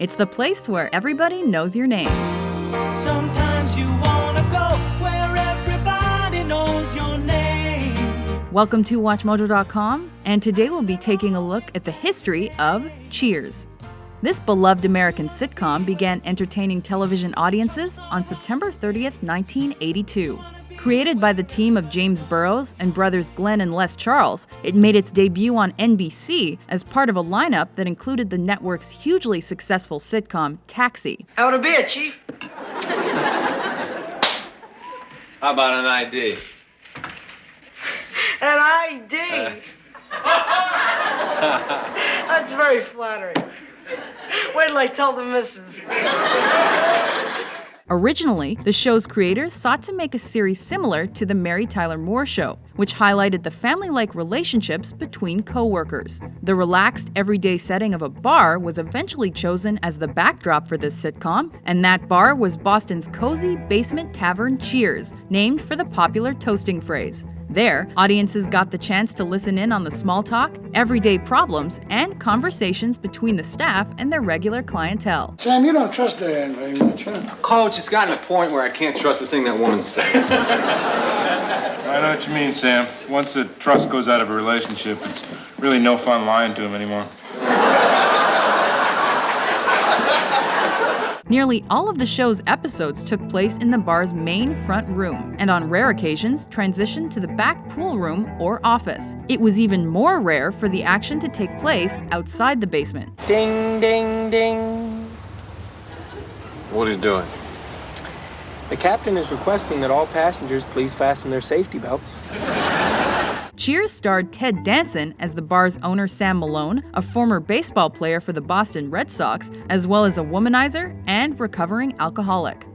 It's the place where everybody knows your name. Sometimes you wanna go where everybody knows your name. Welcome to WatchMojo.com, and today we'll be taking a look at the history of Cheers. This beloved American sitcom began entertaining television audiences on September 30th, 1982. Created by the team of James Burrows and brothers Glenn and Les Charles, it made its debut on NBC as part of a lineup that included the network's hugely successful sitcom Taxi. How to be it, Chief? How about an ID? An ID? That's very flattering. Wait till I tell the missus. Originally, the show's creators sought to make a series similar to The Mary Tyler Moore Show, which highlighted the family-like relationships between co-workers. The relaxed, everyday setting of a bar was eventually chosen as the backdrop for this sitcom, and that bar was Boston's cozy basement tavern Cheers, named for the popular toasting phrase. There, audiences got the chance to listen in on the small talk, everyday problems, and conversations between the staff and their regular clientele. Sam, you don't trust Diane very much, huh? Coach, it's gotten to the point where I can't trust a thing that woman says. I know what you mean, Sam. Once the trust goes out of a relationship, it's really no fun lying to him anymore. Nearly all of the show's episodes took place in the bar's main front room, and on rare occasions transitioned to the back pool room or office. It was even more rare for the action to take place outside the basement. Ding, ding, ding. What are you doing? The captain is requesting that all passengers please fasten their safety belts. Cheers starred Ted Danson as the bar's owner Sam Malone, a former baseball player for the Boston Red Sox, as well as a womanizer and recovering alcoholic.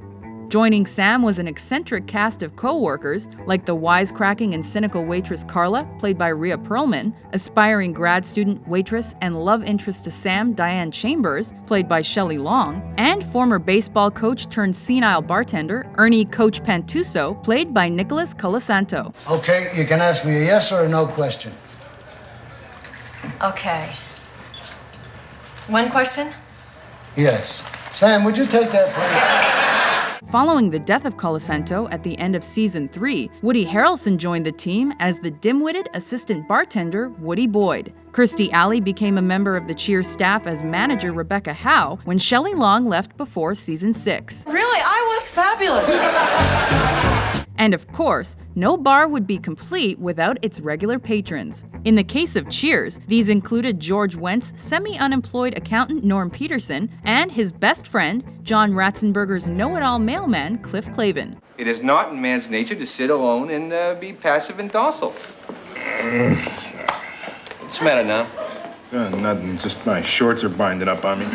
Joining Sam was an eccentric cast of co-workers like the wisecracking and cynical waitress Carla, played by Rhea Perlman, aspiring grad student waitress and love interest to Sam, Diane Chambers, played by Shelley Long, and former baseball coach turned senile bartender Ernie Coach Pantuso, played by Nicholas Colasanto. Okay, you can ask me a yes or a no question. Okay. One question? Yes. Sam, would you take that, please? Following the death of Colasanto at the end of season 3, Woody Harrelson joined the team as the dim-witted assistant bartender Woody Boyd. Kirstie Alley became a member of the Cheers staff as manager Rebecca Howe when Shelley Long left before season 6. Really, I was fabulous. And of course, no bar would be complete without its regular patrons. In the case of Cheers, these included George Wendt's semi-unemployed accountant Norm Peterson and his best friend, John Ratzenberger's know-it-all mailman Cliff Clavin. It is not in man's nature to sit alone and be passive and docile. What's the matter now? Nothing, just my shorts are binding up on me.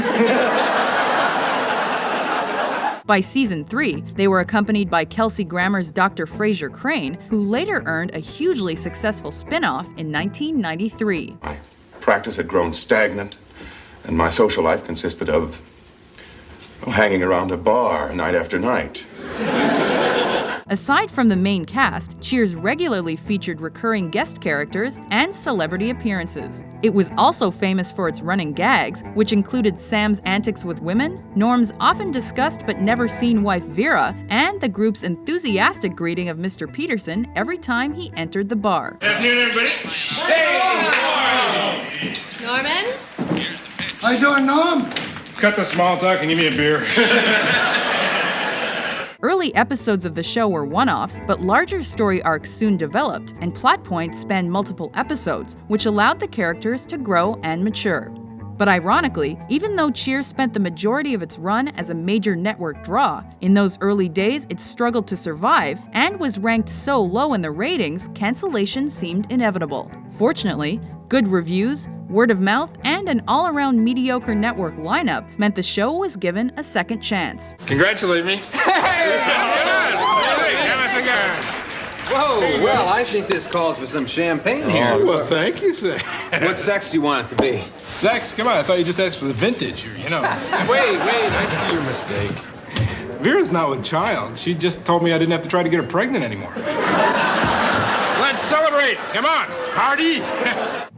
By season 3, they were accompanied by Kelsey Grammer's Dr. Fraser Crane, who later earned a hugely successful spin-off in 1993. My practice had grown stagnant, and my social life consisted of hanging around a bar night after night. Aside from the main cast, Cheers regularly featured recurring guest characters and celebrity appearances. It was also famous for its running gags, which included Sam's antics with women, Norm's often discussed but never seen wife Vera, and the group's enthusiastic greeting of Mr. Peterson every time he entered the bar. Good afternoon, everybody. Hey! Norman? How you doing, Norm? Cut the small talk and give me a beer. Early episodes of the show were one-offs, but larger story arcs soon developed, and plot points spanned multiple episodes, which allowed the characters to grow and mature. But ironically, even though Cheers spent the majority of its run as a major network draw, in those early days it struggled to survive and was ranked so low in the ratings, cancellation seemed inevitable. Fortunately, good reviews, word of mouth, and an all-around mediocre network lineup meant the show was given a second chance. Congratulate me. Whoa, well, I think this calls for some champagne here. Well, thank you, sir. What sex do you want it to be? Sex? Come on, I thought you just asked for the vintage, you know. Wait, I see your mistake. Vera's not with child. She just told me I didn't have to try to get her pregnant anymore. Let's celebrate! elaborate. Come on, Cardi.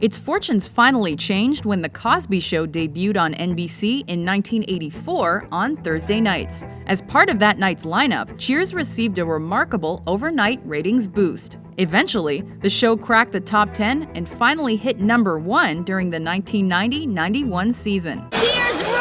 Its fortunes finally changed when The Cosby Show debuted on NBC in 1984 on Thursday nights. As part of that night's lineup, Cheers received a remarkable overnight ratings boost. Eventually, the show cracked the top 10 and finally hit number 1 during the 1990-91 season. Cheers rule!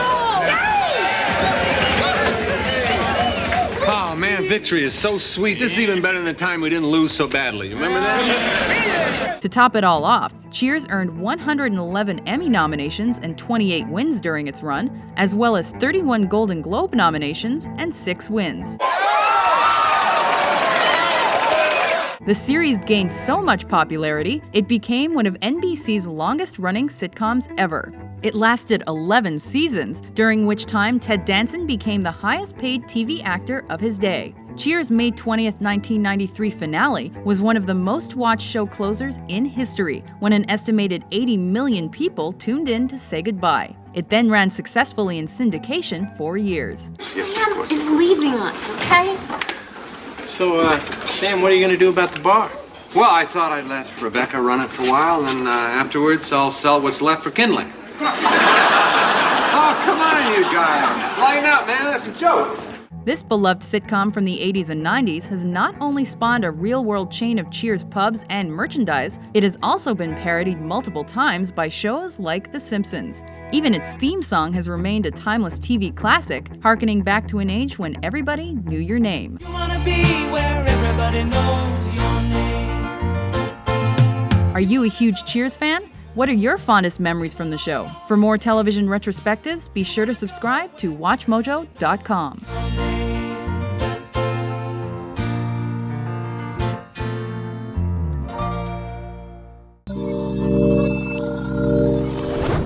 Oh, man, victory is so sweet. This is even better than the time we didn't lose so badly. You remember that? To top it all off, Cheers earned 111 Emmy nominations and 28 wins during its run, as well as 31 Golden Globe nominations and 6 wins. The series gained so much popularity, it became one of NBC's longest-running sitcoms ever. It lasted 11 seasons, during which time Ted Danson became the highest-paid TV actor of his day. Cheers' May 20th, 1993 finale was one of the most-watched show closers in history, when an estimated 80 million people tuned in to say goodbye. It then ran successfully in syndication for years. Sam is leaving us, okay? So, Sam, what are you going to do about the bar? Well, I thought I'd let Rebecca run it for a while, and afterwards I'll sell what's left for kindling. Oh, come on, you guys. Lighten up, man. That's a joke. This beloved sitcom from the 80s and 90s has not only spawned a real-world chain of Cheers pubs and merchandise, it has also been parodied multiple times by shows like The Simpsons. Even its theme song has remained a timeless TV classic, harkening back to an age when everybody knew your name. You wanna be where everybody knows your name. Are you a huge Cheers fan? What are your fondest memories from the show? For more television retrospectives, be sure to subscribe to WatchMojo.com.